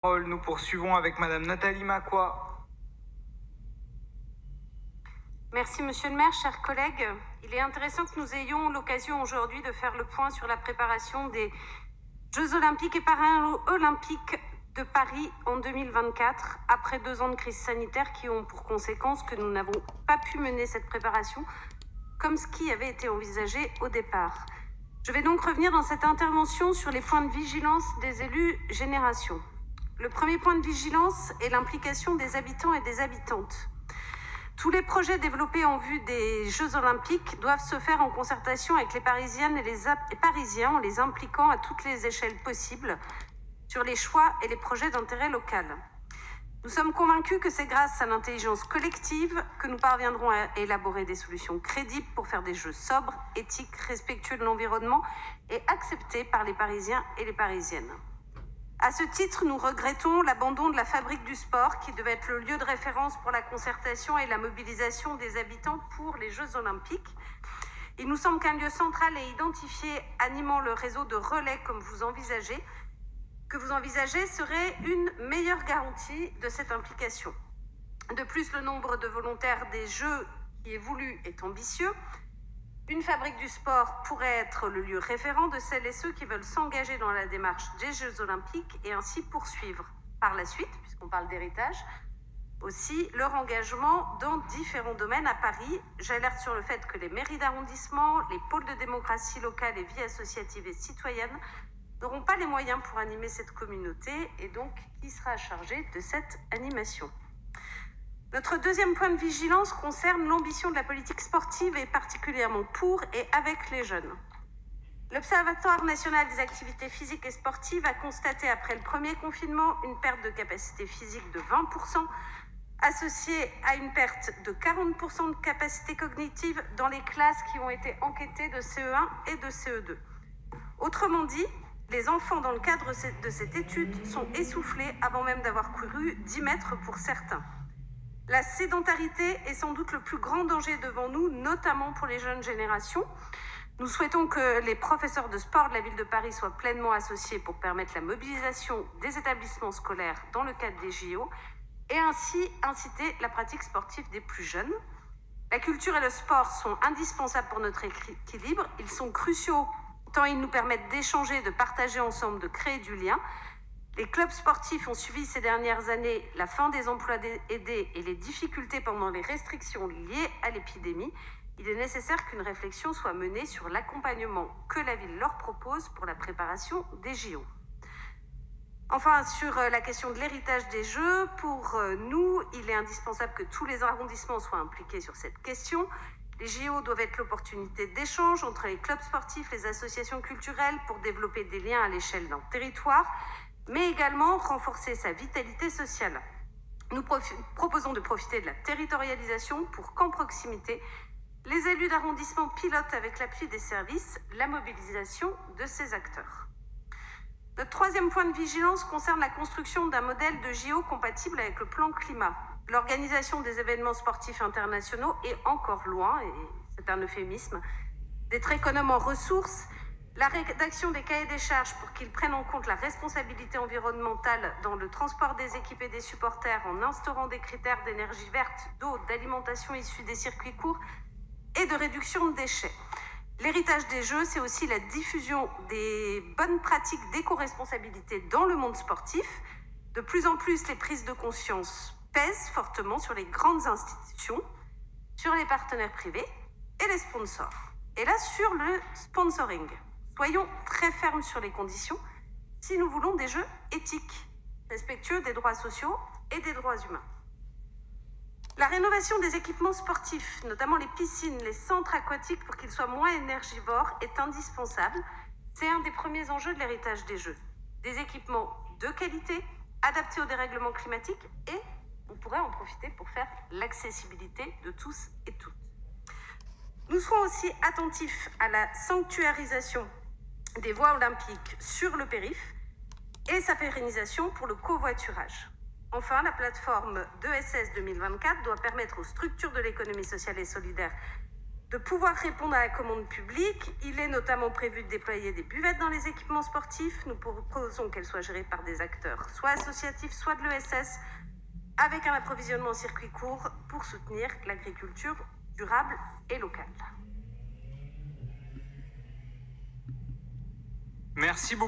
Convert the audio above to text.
Nous poursuivons avec Madame Nathalie Macquois. Merci Monsieur le maire, chers collègues. Il est intéressant que nous ayons l'occasion aujourd'hui de faire le point sur la préparation des Jeux olympiques et paralympiques de Paris en 2024, après 2 ans de crise sanitaire qui ont pour conséquence que nous n'avons pas pu mener cette préparation comme ce qui avait été envisagé au départ. Je vais donc revenir dans cette intervention sur les points de vigilance des élus Génération. Le premier point de vigilance est l'implication des habitants et des habitantes. Tous les projets développés en vue des Jeux olympiques doivent se faire en concertation avec les Parisiennes et les Parisiens, en les impliquant à toutes les échelles possibles sur les choix et les projets d'intérêt local. Nous sommes convaincus que c'est grâce à l'intelligence collective que nous parviendrons à élaborer des solutions crédibles pour faire des Jeux sobres, éthiques, respectueux de l'environnement et acceptés par les Parisiens et les Parisiennes. À ce titre, nous regrettons l'abandon de la Fabrique du sport, qui devait être le lieu de référence pour la concertation et la mobilisation des habitants pour les Jeux olympiques. Il nous semble qu'un lieu central est identifié animant le réseau de relais que vous envisagez serait une meilleure garantie de cette implication. De plus, le nombre de volontaires des Jeux qui est voulu est ambitieux. Une fabrique du sport pourrait être le lieu référent de celles et ceux qui veulent s'engager dans la démarche des Jeux olympiques et ainsi poursuivre par la suite, puisqu'on parle d'héritage, aussi leur engagement dans différents domaines à Paris. J'alerte sur le fait que les mairies d'arrondissement, les pôles de démocratie locale et vie associative et citoyenne n'auront pas les moyens pour animer cette communauté et donc qui sera chargé de cette animation. Notre deuxième point de vigilance concerne l'ambition de la politique sportive et particulièrement pour et avec les jeunes. L'Observatoire national des activités physiques et sportives a constaté après le premier confinement une perte de capacité physique de 20%, associée à une perte de 40% de capacité cognitive dans les classes qui ont été enquêtées de CE1 et de CE2. Autrement dit, les enfants dans le cadre de cette étude sont essoufflés avant même d'avoir couru 10 mètres pour certains. La sédentarité est sans doute le plus grand danger devant nous, notamment pour les jeunes générations. Nous souhaitons que les professeurs de sport de la ville de Paris soient pleinement associés pour permettre la mobilisation des établissements scolaires dans le cadre des JO et ainsi inciter la pratique sportive des plus jeunes. La culture et le sport sont indispensables pour notre équilibre. Ils sont cruciaux tant ils nous permettent d'échanger, de partager ensemble, de créer du lien. Les clubs sportifs ont suivi ces dernières années la fin des emplois aidés et les difficultés pendant les restrictions liées à l'épidémie. Il est nécessaire qu'une réflexion soit menée sur l'accompagnement que la ville leur propose pour la préparation des JO. Enfin, sur la question de l'héritage des Jeux, pour nous, il est indispensable que tous les arrondissements soient impliqués sur cette question. Les JO doivent être l'opportunité d'échange entre les clubs sportifs, les associations culturelles pour développer des liens à l'échelle d'un territoire, mais également renforcer sa vitalité sociale. Nous proposons de profiter de la territorialisation pour qu'en proximité, les élus d'arrondissement pilotent avec l'appui des services la mobilisation de ces acteurs. Notre troisième point de vigilance concerne la construction d'un modèle de JO compatible avec le plan climat. L'organisation des événements sportifs internationaux est encore loin, et c'est un euphémisme, d'être économe en ressources. La rédaction des cahiers des charges pour qu'ils prennent en compte la responsabilité environnementale dans le transport des équipes et des supporters en instaurant des critères d'énergie verte, d'eau, d'alimentation issus des circuits courts et de réduction de déchets. L'héritage des Jeux, c'est aussi la diffusion des bonnes pratiques d'éco-responsabilité dans le monde sportif. De plus en plus, les prises de conscience pèsent fortement sur les grandes institutions, sur les partenaires privés et les sponsors. Et là, sur le sponsoring. Soyons très fermes sur les conditions si nous voulons des Jeux éthiques, respectueux des droits sociaux et des droits humains. La rénovation des équipements sportifs, notamment les piscines, les centres aquatiques pour qu'ils soient moins énergivores, est indispensable. C'est un des premiers enjeux de l'héritage des Jeux. Des équipements de qualité, adaptés au dérèglement climatique et on pourrait en profiter pour faire l'accessibilité de tous et toutes. Nous serons aussi attentifs à la sanctuarisation des voies olympiques sur le périph' et sa pérennisation pour le covoiturage. Enfin, la plateforme d'ESS 2024 doit permettre aux structures de l'économie sociale et solidaire de pouvoir répondre à la commande publique. Il est notamment prévu de déployer des buvettes dans les équipements sportifs. Nous proposons qu'elles soient gérées par des acteurs soit associatifs, soit de l'ESS, avec un approvisionnement en circuit court pour soutenir l'agriculture durable et locale. Merci beaucoup.